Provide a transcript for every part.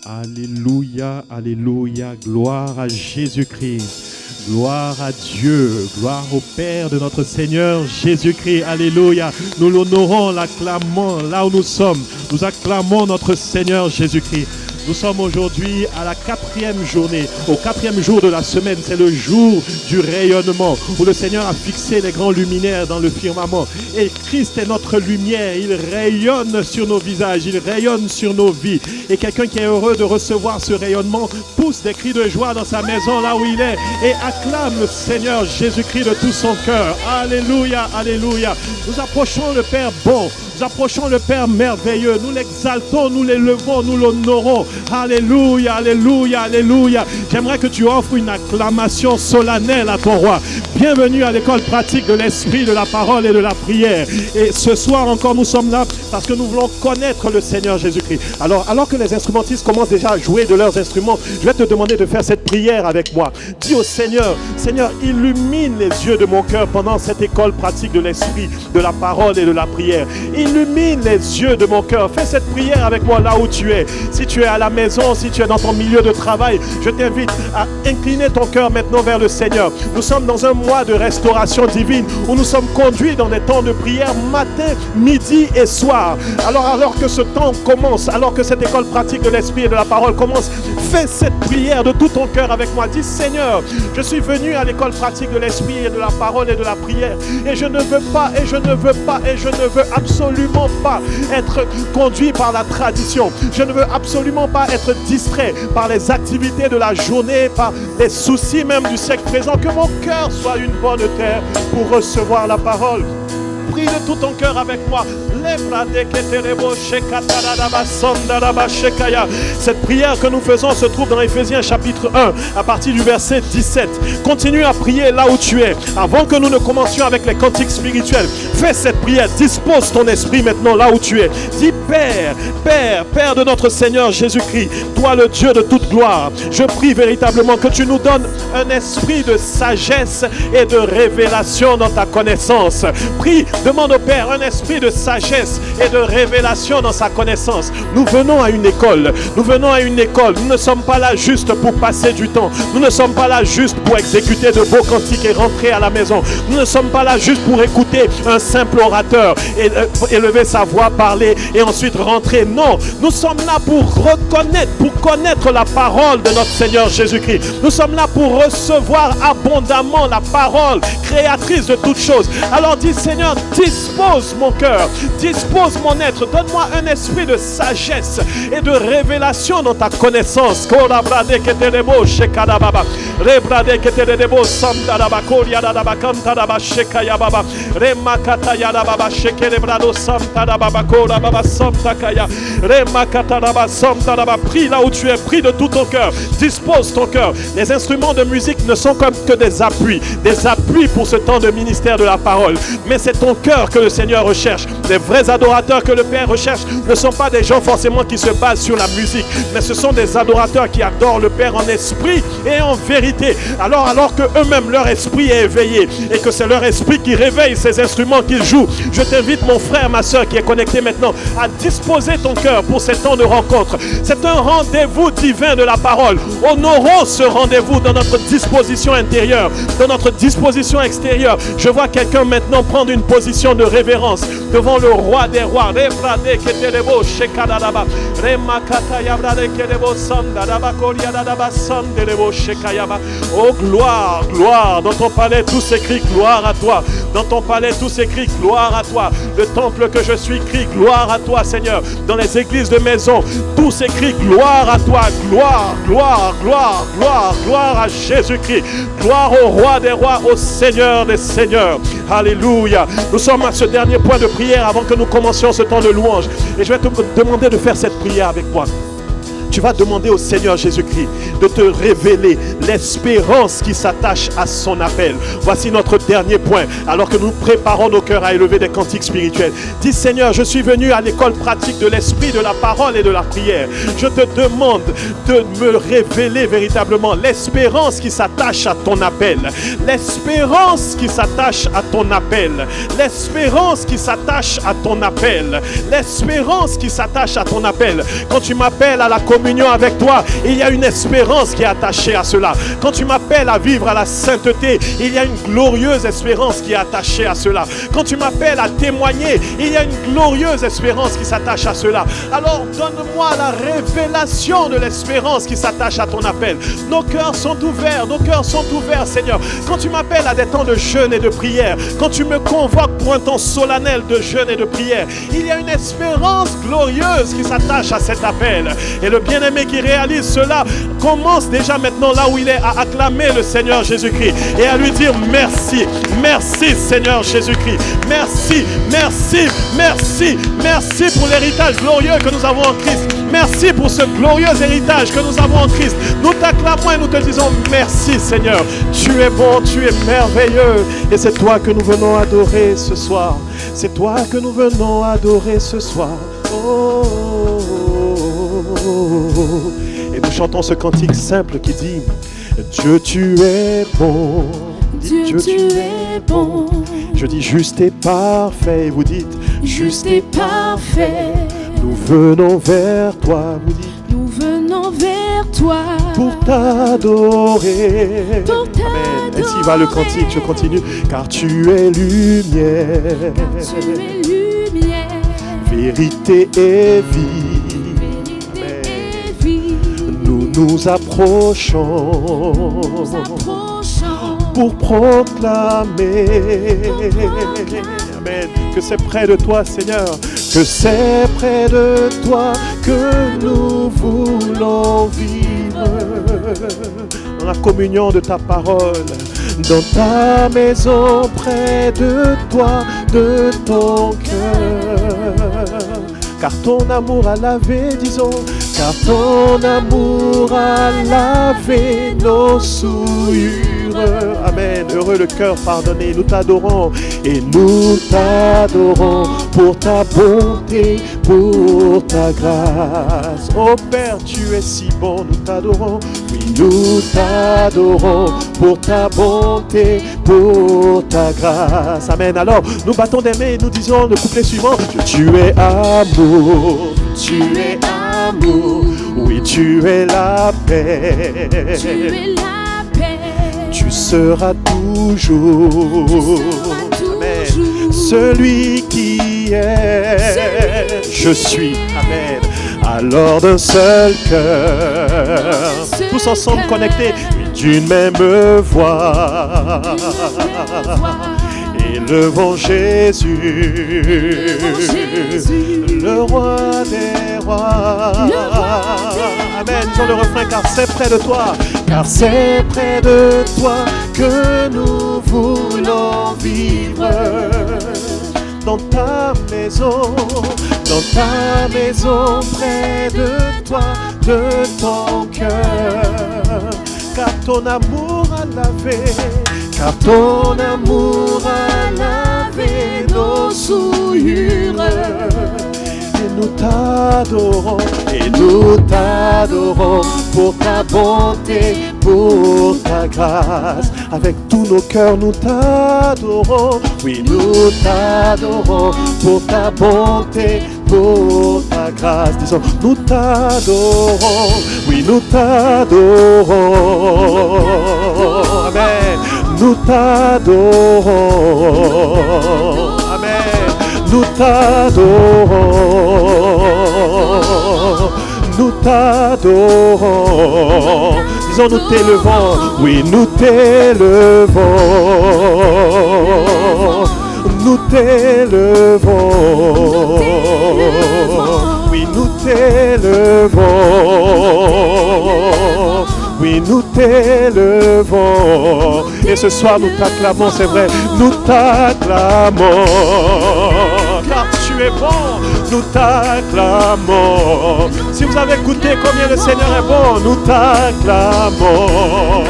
Alléluia, alléluia, gloire à Jésus-Christ. Gloire à Dieu, gloire au Père de notre Seigneur Jésus-Christ. Alléluia. Nous l'honorons, l'acclamons là où nous sommes. Nous acclamons notre Seigneur Jésus-Christ. Nous sommes aujourd'hui à la 4e journée, au 4e jour de la semaine. C'est le jour du rayonnement où le Seigneur a fixé les grands luminaires dans le firmament. Et Christ est notre lumière. Il rayonne sur nos visages, il rayonne sur nos vies. Et quelqu'un qui est heureux de recevoir ce rayonnement pousse des cris de joie dans sa maison là où il est et acclame le Seigneur Jésus-Christ de tout son cœur. Alléluia, alléluia. Nous approchons le Père bon. Nous approchons le Père merveilleux. Nous l'exaltons, nous l'élevons, nous l'honorons. Alléluia, alléluia, alléluia. J'aimerais que tu offres une acclamation solennelle à ton roi. Bienvenue à l'école pratique de l'esprit, de la parole et de la prière. Et ce soir encore, nous sommes là parce que nous voulons connaître le Seigneur Jésus-Christ. Alors que les instrumentistes commencent déjà à jouer de leurs instruments, je vais te demander de faire cette prière avec moi. Dis au Seigneur, Seigneur, illumine les yeux de mon cœur pendant cette école pratique de l'esprit, de la parole et de la prière. Illumine les yeux de mon cœur. Fais cette prière avec moi là où tu es. Si tu es à la maison, si tu es dans ton milieu de travail, je t'invite à incliner ton cœur maintenant vers le Seigneur. Nous sommes dans un mois de restauration divine où nous sommes conduits dans des temps de prière matin, midi et soir. Alors que ce temps commence, alors que cette école pratique de l'esprit et de la parole commence, fais cette prière de tout ton cœur avec moi. Dis Seigneur, je suis venu à l'école pratique de l'esprit et de la parole et de la prière et je ne veux pas et je ne veux pas et je ne veux absolument pas être conduit par la tradition. Je ne veux absolument pas être distrait par les activités de la journée, par les soucis même du siècle présent. Que mon cœur soit une bonne terre pour recevoir la parole. Prie de tout ton cœur avec moi. Cette prière que nous faisons se trouve dans Éphésiens chapitre 1 à partir du verset 17. Continue à prier là où tu es. Avant que nous ne commencions avec les cantiques spirituels, fais cette prière. Dispose ton esprit maintenant là où tu es. Dis Père, Père, Père de notre Seigneur Jésus-Christ, toi le Dieu de toute gloire, je prie véritablement que tu nous donnes un esprit de sagesse et de révélation dans ta connaissance. Prie, demande au Père un esprit de sagesse et de révélation dans sa connaissance. Nous venons à une école. Nous venons à une école. Nous ne sommes pas là juste pour passer du temps. Nous ne sommes pas là juste pour exécuter de beaux cantiques et rentrer à la maison. Nous ne sommes pas là juste pour écouter un simple orateur et élever sa voix, parler et ensuite rentrer. Non, nous sommes là pour reconnaître, pour connaître la parole de notre Seigneur Jésus-Christ. Nous sommes là pour recevoir abondamment la parole créatrice de toutes choses. Alors dis Seigneur, dispose mon cœur, dispose mon être, donne-moi un esprit de sagesse et de révélation dans ta connaissance. Prie là où tu es, prie de tout ton cœur, dispose ton cœur. Les instruments de musique ne sont comme que des appuis pour ce temps de ministère de la parole, mais c'est ton cœur que le Seigneur recherche. Les vrais adorateurs que le Père recherche ne sont pas des gens forcément qui se basent sur la musique, mais ce sont des adorateurs qui adorent le Père en esprit et en vérité. Alors que eux-mêmes leur esprit est éveillé et que c'est leur esprit qui réveille ces instruments qu'ils jouent, je t'invite mon frère, ma soeur qui est connecté maintenant à disposer ton cœur pour ces temps de rencontre. C'est un rendez-vous divin de la parole. Honorons ce rendez-vous dans notre disposition intérieure, dans notre disposition extérieure. Je vois quelqu'un maintenant prendre une position de révérence devant le roi des rois. Oh gloire, gloire, dans ton palais tout s'écrit gloire à toi. Dans ton palais tout s'écrit gloire à toi. Le temple que je suis crie gloire à toi Seigneur. Dans les églises de maison, tout s'écrit gloire à toi. Gloire, gloire, gloire, gloire, gloire à Jésus-Christ. Gloire au roi des rois, au Seigneur des seigneurs. Alléluia. Nous sommes à ce dernier point de prière avant que nous commencions ce temps de louange. Et je vais te demander de faire cette prière avec moi. Tu vas demander au Seigneur Jésus-Christ de te révéler l'espérance qui s'attache à son appel. Voici notre dernier point, alors que nous préparons nos cœurs à élever des cantiques spirituels. Dis Seigneur, je suis venu à l'école pratique de l'esprit, de la parole et de la prière. Je te demande de me révéler véritablement l'espérance qui s'attache à ton appel. L'espérance qui s'attache à ton appel. L'espérance qui s'attache à ton appel. L'espérance qui s'attache à ton appel. Quand tu m'appelles à la communion, communion avec toi, il y a une espérance qui est attachée à cela. Quand tu m'appelles à vivre à la sainteté, il y a une glorieuse espérance qui est attachée à cela. Quand tu m'appelles à témoigner, il y a une glorieuse espérance qui s'attache à cela. Alors donne-moi la révélation de l'espérance qui s'attache à ton appel. Nos cœurs sont ouverts, Seigneur. Quand tu m'appelles à des temps de jeûne et de prière, quand tu me convoques pour un temps solennel de jeûne et de prière, il y a une espérance glorieuse qui s'attache à cet appel. Et le bien-aimé qui réalise cela commence déjà maintenant là où il est à acclamer le Seigneur Jésus-Christ et à lui dire merci, merci Seigneur Jésus-Christ, merci, merci, merci, merci pour l'héritage glorieux que nous avons en Christ. Merci pour ce glorieux héritage que nous avons en Christ. Nous t'acclamons et nous te disons merci Seigneur. Tu es bon, tu es merveilleux. Et c'est toi que nous venons adorer ce soir. C'est toi que nous venons adorer ce soir. Oh, oh, oh, oh. Et nous chantons ce cantique simple qui dit Dieu tu es bon. Dieu tu es bon. Je dis juste et parfait. Vous dites juste et parfait. Nous venons vers toi, vous dites. Nous venons vers toi pour t'adorer. Pour t'adorer. Amen. Ainsi va le cantique, je continue. Car tu es lumière. Car tu es lumière. Vérité et vie. Vérité et vie. Nous nous approchons. Nous approchons pour proclamer. Amen. Que c'est près de toi, Seigneur. Que c'est près de toi que nous voulons vivre. Dans la communion de ta parole. Dans ta maison, près de toi, de ton cœur. Car ton amour a lavé, disons, car ton amour a lavé nos souillures. Amen. Heureux le cœur pardonné, nous t'adorons et nous t'adorons pour ta bonté, pour ta grâce. Oh Père, tu es si bon, nous t'adorons. Oui, nous t'adorons pour ta bonté, pour ta grâce. Amen. Alors, nous battons des mains et nous disons le couplet suivant. Tu es amour, tu es amour. Oui, tu es la paix. Tu es la paix. Tu seras toujours, Amen. Celui qui est, je suis, Amen. Alors d'un seul cœur, tous ensemble connectés, d'une même voix, élevons Jésus, le roi des rois. Amen. Disons le refrain, car c'est près de toi, car c'est près de toi que nous voulons vivre. Dans ta maison, près de toi, de ton cœur. Car ton amour a lavé, car ton amour a lavé nos souillures. Et nous t'adorons pour ta bonté, pour ta grâce. Avec tous nos cœurs, nous t'adorons. Oui, nous t'adorons pour ta bonté, pour ta grâce. Disons, nous t'adorons. Oui, nous t'adorons. Amen. Nous t'adorons. Amen. Nous t'adorons. Nous t'adorons. Disons, nous t'élevons. Oui, nous t'élevons. Nous t'élevons. Oui, nous t'élevons. Oui, nous t'élevons. Et ce soir, nous t'acclamons, c'est vrai. Nous t'acclamons. Car tu es bon. Nous t'acclamons. Si vous avez goûté combien le Seigneur est bon, nous t'acclamons.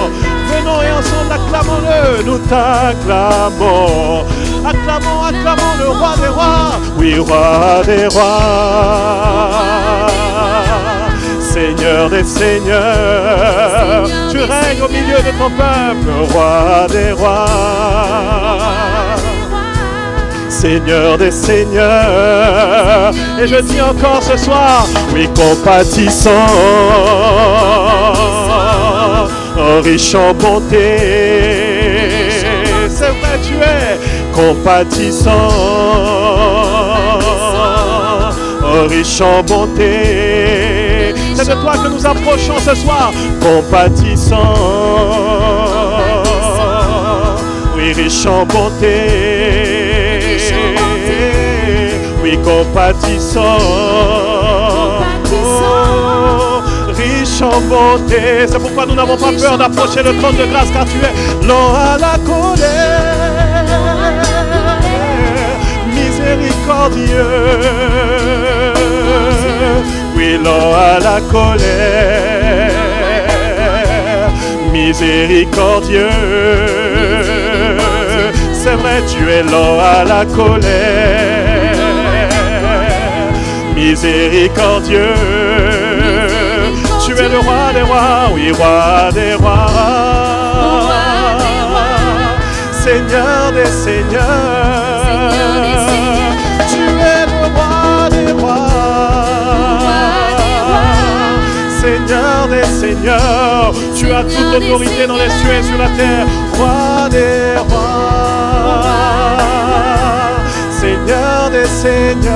Venons et ensemble acclamons-le. Nous t'acclamons. Acclamons, acclamons le roi des rois. Oui, roi des rois. Seigneur des seigneurs. Tu règnes au milieu de ton peuple. Roi des rois. Seigneur des seigneurs. Et je dis encore ce soir, oui, compatissant, riche en bonté. C'est vrai, tu es compatissant, riche en bonté. C'est de toi que nous approchons ce soir, compatissant, oui, riche en bonté, oui, compatissant, oh, riche en bonté. C'est pourquoi nous n'avons pas peur d'approcher le trône de grâce, car tu es lent à la colère, miséricordieux, oui, lent à la colère, miséricordieux. C'est vrai, tu es lent à la colère, miséricordieux. Tu es le roi des rois, oui, roi des rois, Seigneur des seigneurs. Tu es le roi des rois, Seigneur des seigneurs. Tu as toute autorité dans les cieux et sur la terre, roi des rois, Seigneur des seigneurs,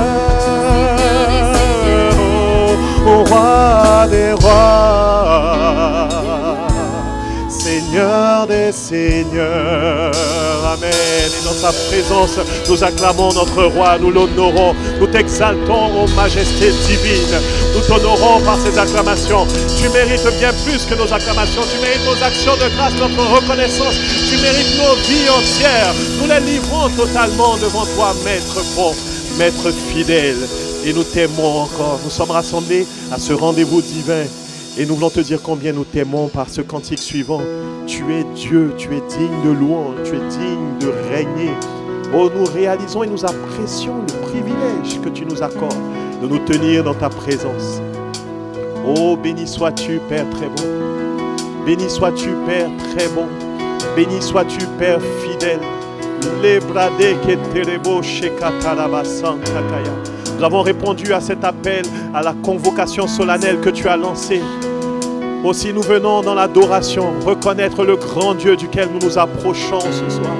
oh roi des rois, Seigneur des seigneurs. Amen. Et dans sa présence, nous acclamons notre roi, nous l'honorons, nous t'exaltons, ô majesté divine. Nous t'honorons par ces acclamations. Tu mérites bien plus que nos acclamations. Tu mérites nos actions de grâce, notre reconnaissance. Tu mérites nos vies entières. Nous les livrons totalement devant toi, Maître bon, Maître fidèle. Et nous t'aimons encore. Nous sommes rassemblés à ce rendez-vous divin. Et nous voulons te dire combien nous t'aimons par ce cantique suivant. Tu es Dieu, tu es digne de louange, tu es digne de régner. Oh, nous réalisons et nous apprécions le privilège que tu nous accordes de nous tenir dans ta présence. Oh, béni sois-tu, Père très bon. Béni sois-tu, Père très bon. Béni sois-tu, Père fidèle. Nous avons répondu à cet appel, à la convocation solennelle que tu as lancée. Aussi nous venons dans l'adoration reconnaître le grand Dieu duquel nous nous approchons ce soir.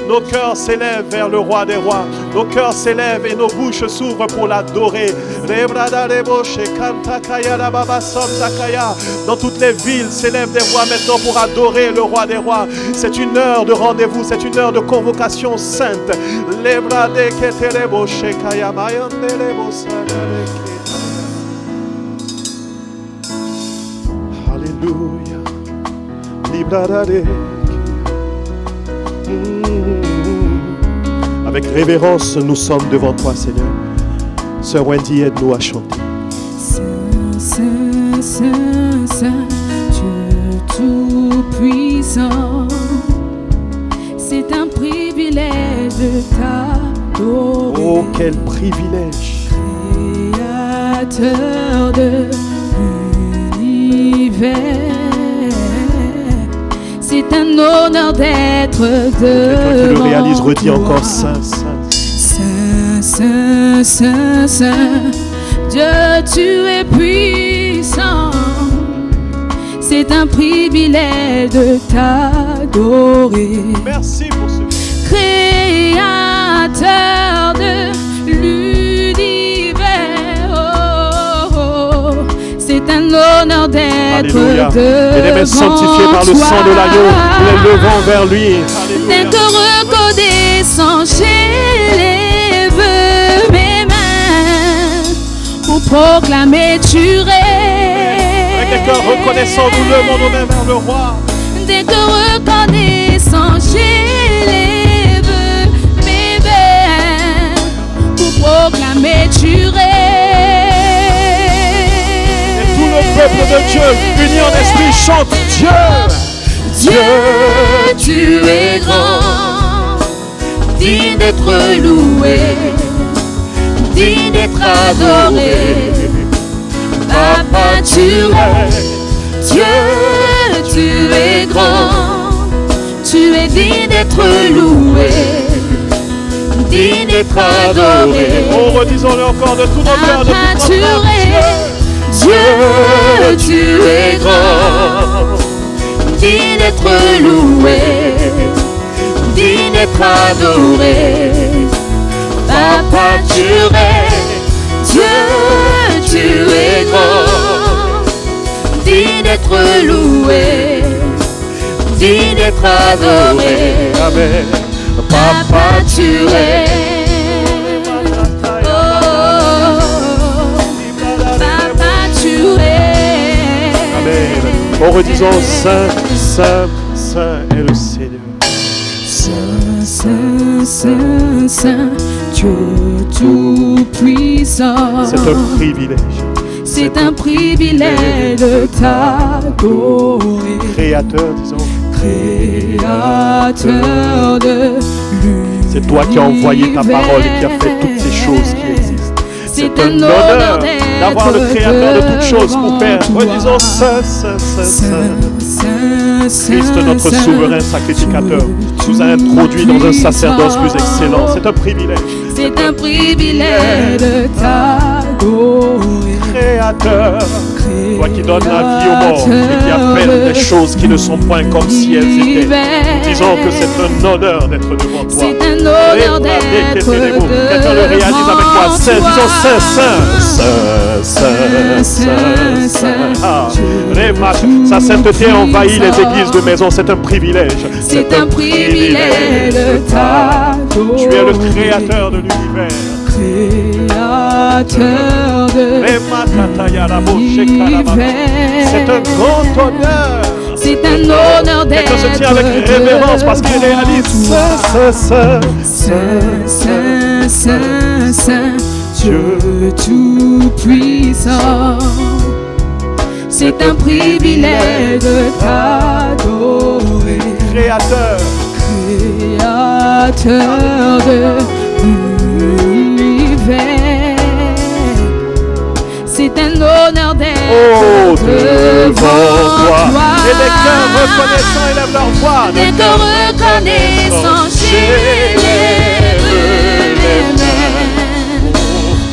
Nos cœurs s'élèvent vers le roi des rois. Nos cœurs s'élèvent et nos bouches s'ouvrent pour l'adorer. Dans toutes les villes s'élèvent des voix maintenant pour adorer le roi des rois. C'est une heure de rendez-vous, c'est une heure de convocation sainte. Alléluia. Avec révérence, nous sommes devant toi, Seigneur. Sœur Wendy, aide-nous à chanter. Saint, Saint, Saint, Saint, Dieu Tout-Puissant, c'est un privilège de t'adorer. Oh, quel privilège! Créateur de l'univers, c'est un honneur d'être devant. Quelqu'un qui le réalise redit encore Saint, Saint. Saint, Saint, Saint, Saint, Dieu, tu es puissant. C'est un privilège de t'adorer. Merci pour ce Créateur de l'univers, oh, oh, c'est un honneur d'être devant et les mains sanctifiées par le sang de l'agneau, nous les levons vers lui. Dès que reconnaissant, j'élève mes mains pour proclamer tu règnes. Avec des cœurs reconnaissants, nous levons nos mains vers le roi. Dès que reconnaissant, j'élève mes mains pour proclamer tu règnes. Et tout le peuple de Dieu, uni en esprit, chante Dieu. Dieu, tu es grand, digne d'être loué, digne d'être adoré. Papa, tu es Dieu, tu es grand, tu es digne d'être loué, digne d'être adoré. Oh, redisons-le encore de tout notre cœur, de toute notre âme. Dieu, tu es grand, digne d'être loué, digne d'être adoré. Papa, tu es Dieu, tu es grand, digne d'être loué, digne d'être adoré. Amen. Papa, tu es. En redisant Saint, Saint, Saint est le Seigneur. Saint, Saint, Saint, Saint, Dieu tout-puissant. C'est un privilège. C'est un privilège de t'adorer. Créateur, disons. Créateur de l'univers. C'est toi qui as envoyé ta parole et qui as fait toutes ces choses qui existent. C'est un honneur d'avoir le Créateur de toutes choses pour Père. Redisons Saint, Saint, Saint, Saint. Christ, notre souverain sacrificateur, nous a introduits dans un sacerdoce plus excellent. C'est un privilège. C'est un privilège de t'adorer. Créateur, toi qui donnes la vie aux morts et qui appelles des choses qui ne sont point comme si elles étaient. Disons que c'est un honneur d'être devant toi. C'est un honneur d'être devant toi. Quelqu'un le réalise avec moi. Saint, disons Saint, Saint, Saint, Saint, Saint, Saint. Ah, sa sainteté envahit les églises de maison. C'est un privilège. C'est un privilège de t'adorer. Tu es le créateur de l'univers. Créateur de l'univers. C'est un grand honneur. C'est un honneur d'être. Quelqu'un se tient avec révérence parce qu'il réalise Saint, Saint, Saint, Saint, Saint, Saint, Dieu tout-puissant. C'est un privilège de t'adorer. Créateur. Créateur de l'univers. C'est un honneur d'être devant toi. Et les cœurs reconnaissants élèvent leur voix. Des cœurs reconnaissants j'élève les mains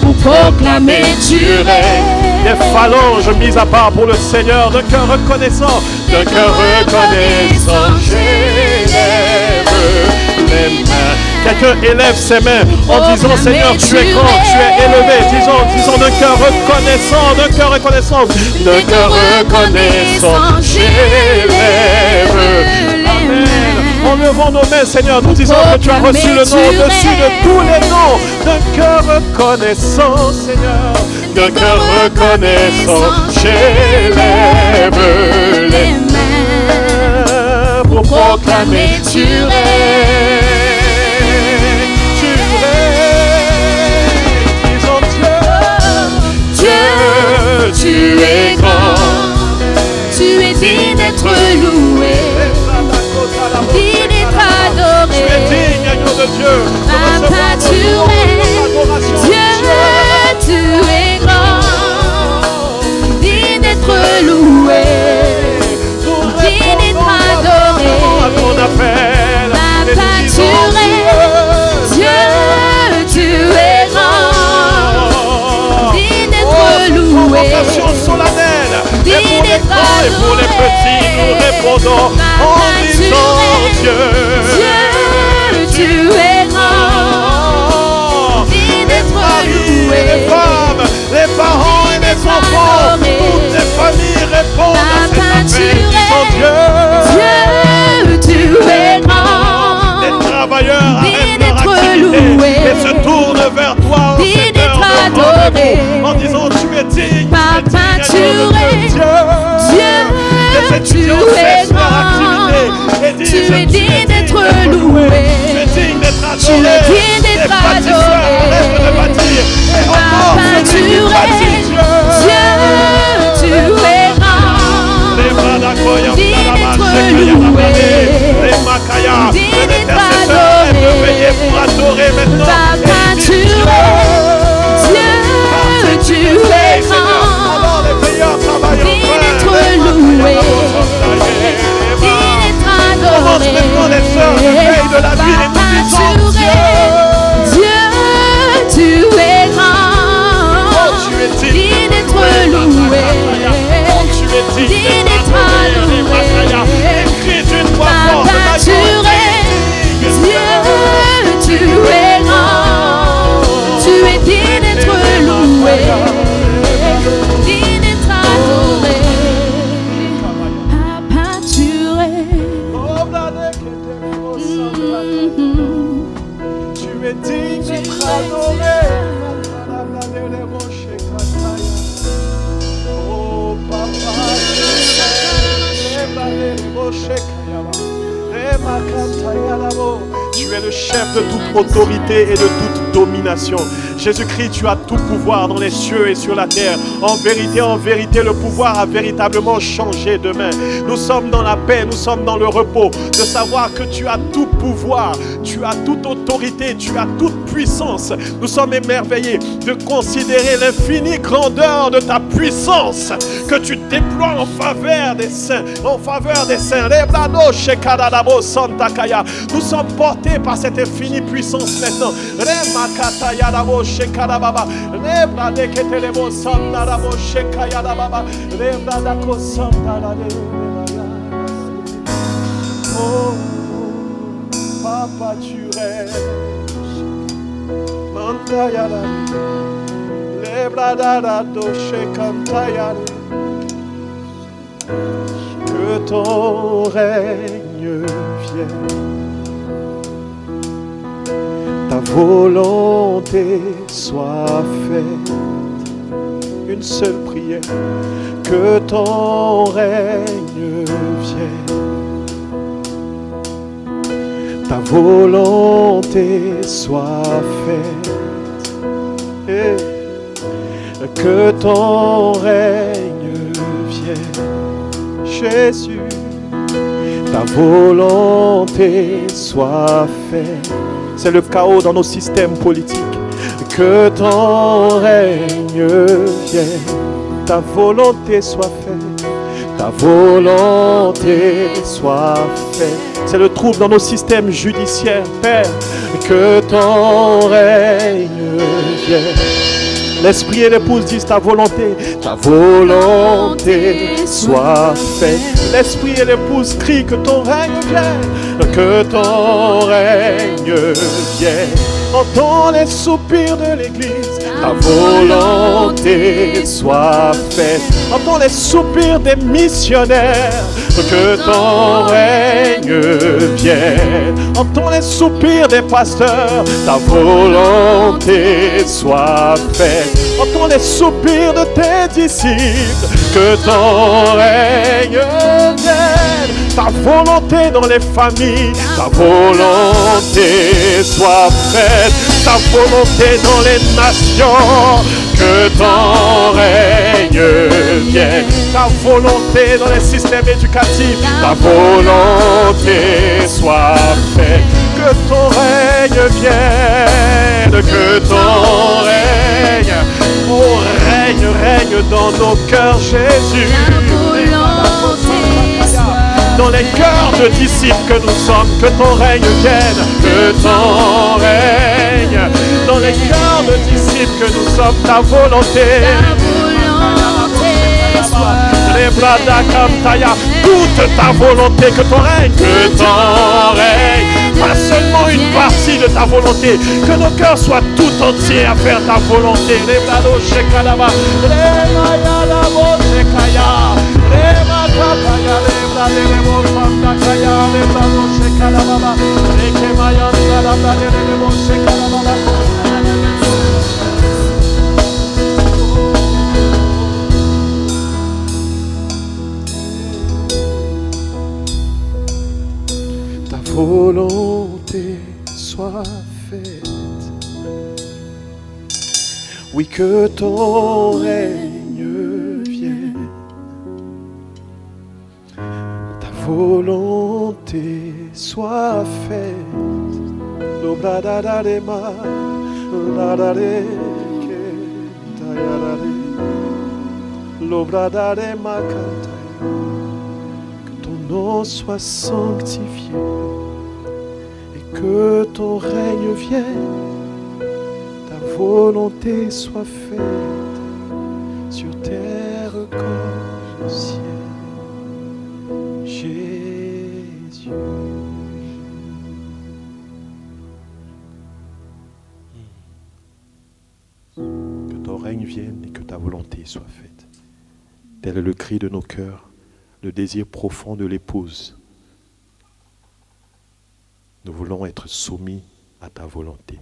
pour proclamer tu es. Des phalanges mises à part pour le Seigneur. D'un cœur reconnaissant. D'un cœur reconnaissant j'élève les mains. Quelqu'un élève ses mains en disant Seigneur, tu es grand, tu es élevé. Disons d'un cœur reconnaissant, d'un cœur reconnaissant, d'un cœur reconnaissant, j'élève. Amen. En levant nos mains, Seigneur, nous disons que tu as reçu le nom au-dessus de tous les noms. D'un cœur reconnaissant, Seigneur, d'un cœur reconnaissant, j'élève les mains pour proclamer tu es. Tu es grand, tu es digne d'être loué, digne d'être adoré. Tu es digne, agneau de Dieu. Papa, tu es Dieu, tu es grand, digne d'être loué, digne d'être adoré. À ton appel, Papa, tu es Tu es le chef de toute autorité et de toute domination. Jésus-Christ, tu as tout pouvoir dans les cieux et sur la terre. En vérité, le pouvoir a véritablement changé demain. Nous sommes dans la paix, nous sommes dans le repos, de savoir que tu as tout pouvoir, tu as toute autorité, tu as toute puissance. Nous sommes émerveillés de considérer l'infinie grandeur de ta puissance que tu déploies en faveur des saints, en faveur des saints. Nous sommes portés par cette infinie puissance maintenant. Oh, Papa, tu règnes. Que ton règne vienne, ta volonté soit faite. Une seule prière, que ton règne vienne, ta volonté soit faite. Et que ton règne vienne, Jésus, ta volonté soit faite. C'est le chaos dans nos systèmes politiques. Que ton règne vienne, ta volonté soit faite, ta volonté soit faite. C'est le trouble dans nos systèmes judiciaires, Père. Que ton règne vienne. L'esprit et l'épouse disent ta volonté soit faite. L'esprit et l'épouse crient que ton règne vienne, que ton règne vienne. Entends les soupirs de l'église, ta volonté soit faite. Entends les soupirs des missionnaires, que ton règne vienne. Entends les soupirs des pasteurs, ta volonté soit faite. Entends les soupirs de tes disciples, que ton règne vienne. Ta volonté dans les familles, ta volonté soit faite. Ta volonté dans les nations, que ton règne vienne. Ta volonté dans les systèmes éducatifs, ta volonté soit faite. Que ton règne vienne, que ton règne, oh règne dans nos cœurs, Jésus. Dans les cœurs de disciples que nous sommes, que ton règne vienne, que ton règne. Dans les cœurs de disciples que nous sommes, ta volonté. Toute ta volonté, que ton règne, pas seulement une partie de ta volonté, que nos cœurs soient tout entiers à faire ta volonté. Ta volonté soit faite. Oui, que ton règne vienne. Ta volonté soit faite. Que ton nom soit sanctifié et que ton règne vienne. Ta volonté soit faite sur terre comme au ciel. Jésus. Que ton règne vienne et que ta volonté soit faite. Tel est le cri de nos cœurs, le désir profond de l'épouse. Nous voulons être soumis à ta volonté.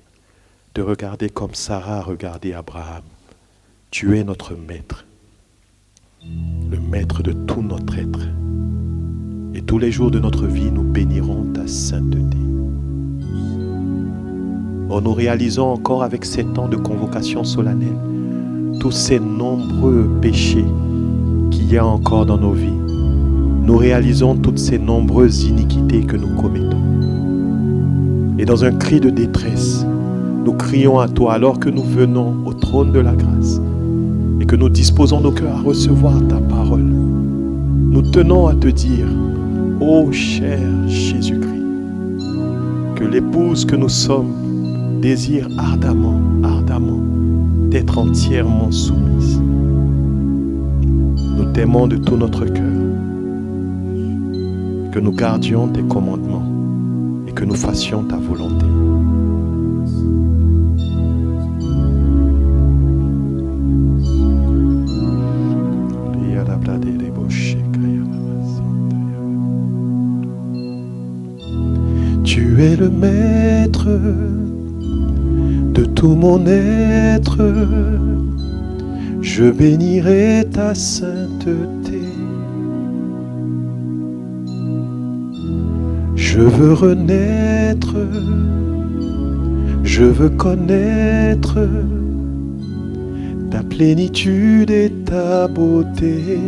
te regarder comme Sarah a regardé Abraham. Tu es notre maître, le maître de tout notre être. Et tous les jours de notre vie, nous bénirons ta sainteté. Oh, nous réalisons encore avec ces temps de convocation solennelle tous ces nombreux péchés qu'il y a encore dans nos vies. Nous réalisons toutes ces nombreuses iniquités que nous commettons. Et dans un cri de détresse, nous crions à toi alors que nous venons au trône de la grâce et que nous disposons nos cœurs à recevoir ta parole. Nous tenons à te dire, ô cher Jésus-Christ, que l'épouse que nous sommes désire ardemment, ardemment d'être entièrement soumise. Nous t'aimons de tout notre cœur, que nous gardions tes commandements et que nous fassions ta volonté. Tu es le maître de tout mon être, je bénirai ta sainteté. Je veux renaître, je veux connaître ta plénitude et ta beauté.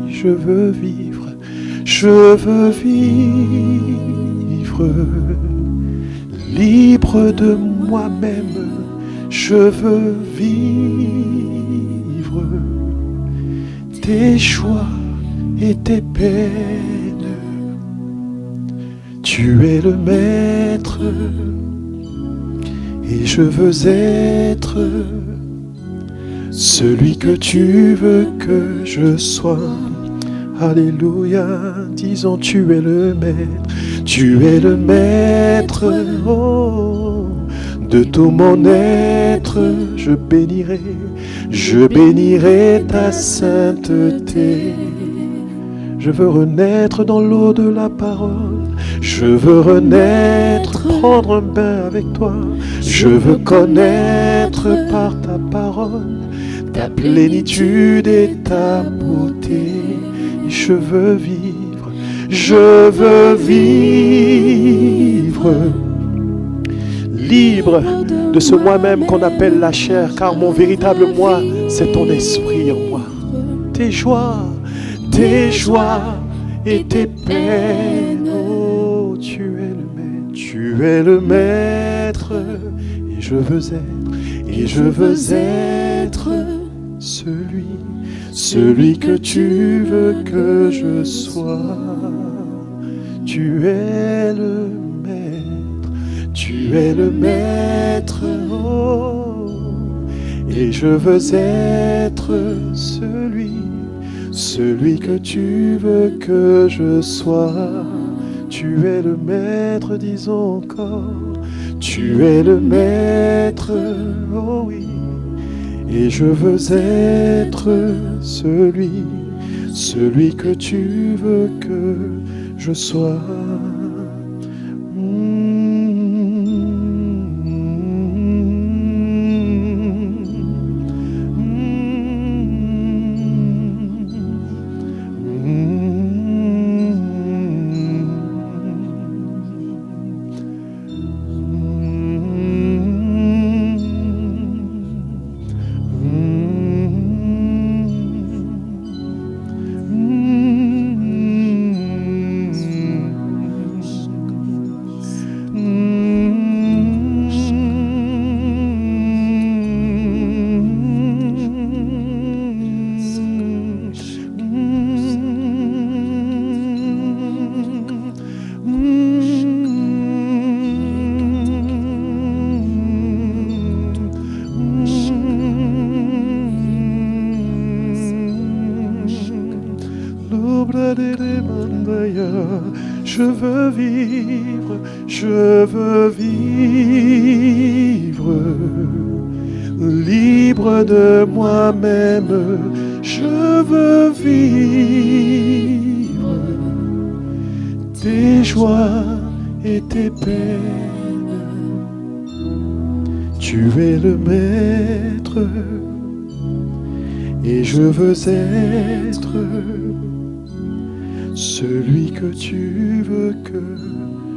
Je veux vivre, libre de moi-même. Je veux vivre tes joies et tes peines. Tu es le maître et je veux être celui que tu veux que je sois. Alléluia, disons tu es le maître, tu es le maître, oh, de tout mon être, je bénirai ta sainteté. Je veux renaître dans l'eau de la parole, je veux renaître, prendre un bain avec toi, je veux connaître par ta parole ta plénitude et ta beauté. Je veux vivre libre de ce moi-même qu'on appelle la chair, car mon véritable moi, c'est ton esprit en moi. Tes joies et tes peines, oh, tu es le maître, et je veux être celui que tu veux que je sois. Tu es le maître, oh, et je veux être celui que tu veux que je sois. Tu es le maître, disons encore, tu es le maître, oh oui. Et je veux être celui que tu veux que je sois. Je veux vivre libre de moi-même. Je veux vivre tes joies et tes peines. Tu es le maître et je veux être celui que tu veux que